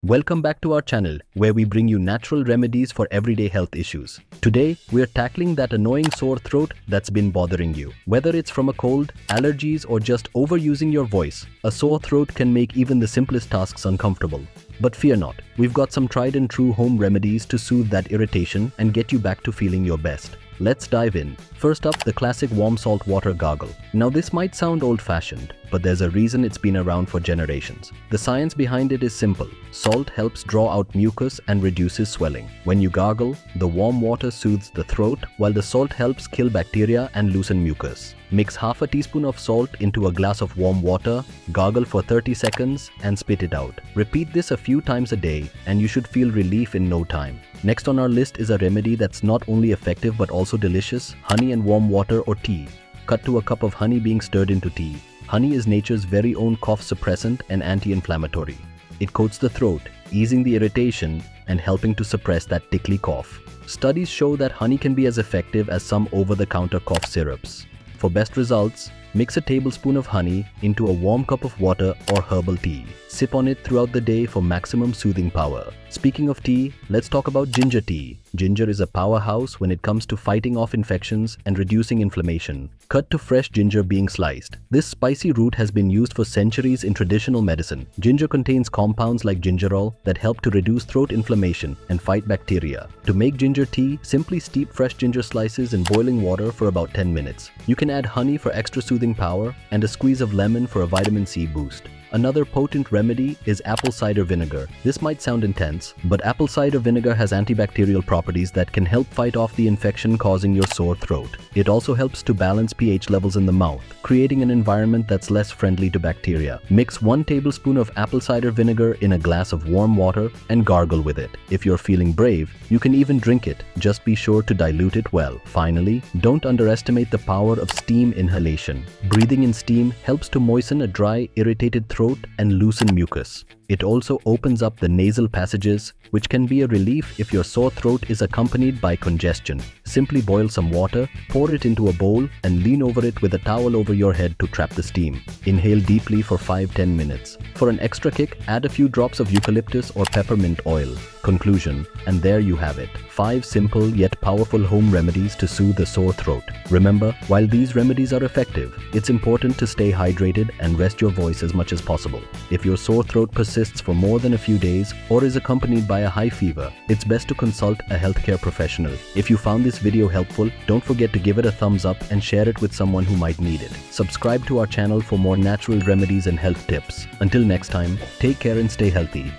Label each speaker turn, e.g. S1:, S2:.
S1: Welcome back to our channel, where we bring you natural remedies for everyday health issues. Today, we are tackling that annoying sore throat that's been bothering you. Whether it's from a cold, allergies, or just overusing your voice, a sore throat can make even the simplest tasks uncomfortable. But fear not, we've got some tried and true home remedies to soothe that irritation and get you back to feeling your best. Let's dive in. First up, the classic warm salt water gargle. Now this might sound old-fashioned, but there's a reason it's been around for generations. The science behind it is simple. Salt helps draw out mucus and reduces swelling. When you gargle, the warm water soothes the throat, while the salt helps kill bacteria and loosen mucus. Mix half a teaspoon of salt into a glass of warm water, gargle for 30 seconds, and spit it out. Repeat this a few times a day, and you should feel relief in no time. Next on our list is a remedy that's not only effective but also delicious: honey and warm water or tea. Cut to a cup of honey being stirred into tea. Honey is nature's very own cough suppressant and anti-inflammatory. It coats the throat, easing the irritation and helping to suppress that tickly cough. Studies show that honey can be as effective as some over-the-counter cough syrups. For best results, mix a tablespoon of honey into a warm cup of water or herbal tea. Sip on it throughout the day for maximum soothing power. Speaking of tea, let's talk about ginger tea. Ginger is a powerhouse when it comes to fighting off infections and reducing inflammation. Cut to fresh ginger being sliced. This spicy root has been used for centuries in traditional medicine. Ginger contains compounds like gingerol that help to reduce throat inflammation and fight bacteria. To make ginger tea, simply steep fresh ginger slices in boiling water for about 10 minutes. You can add honey for extra soothing power and a squeeze of lemon for a vitamin C boost. Another potent remedy is apple cider vinegar. This might sound intense, but apple cider vinegar has antibacterial properties that can help fight off the infection causing your sore throat. It also helps to balance pH levels in the mouth, creating an environment that's less friendly to bacteria. Mix 1 tablespoon of apple cider vinegar in a glass of warm water and gargle with it. If you're feeling brave, you can even drink it. Just be sure to dilute it well. Finally, don't underestimate the power of steam inhalation. Breathing in steam helps to moisten a dry, irritated throat and loosen mucus. It also opens up the nasal passages, which can be a relief if your sore throat is accompanied by congestion. Simply boil some water, pour it into a bowl, and lean over it with a towel over your head to trap the steam. Inhale deeply for 5-10 minutes. For an extra kick, add a few drops of eucalyptus or peppermint oil. Conclusion, and there you have it. 5 simple yet powerful home remedies to soothe a sore throat. Remember, while these remedies are effective, it's important to stay hydrated and rest your voice as much as possible. If your sore throat persists for more than a few days or is accompanied by a high fever, it's best to consult a healthcare professional. If you found this video helpful, don't forget to give it a thumbs up and share it with someone who might need it. Subscribe to our channel for more natural remedies and health tips. Until next time, take care and stay healthy.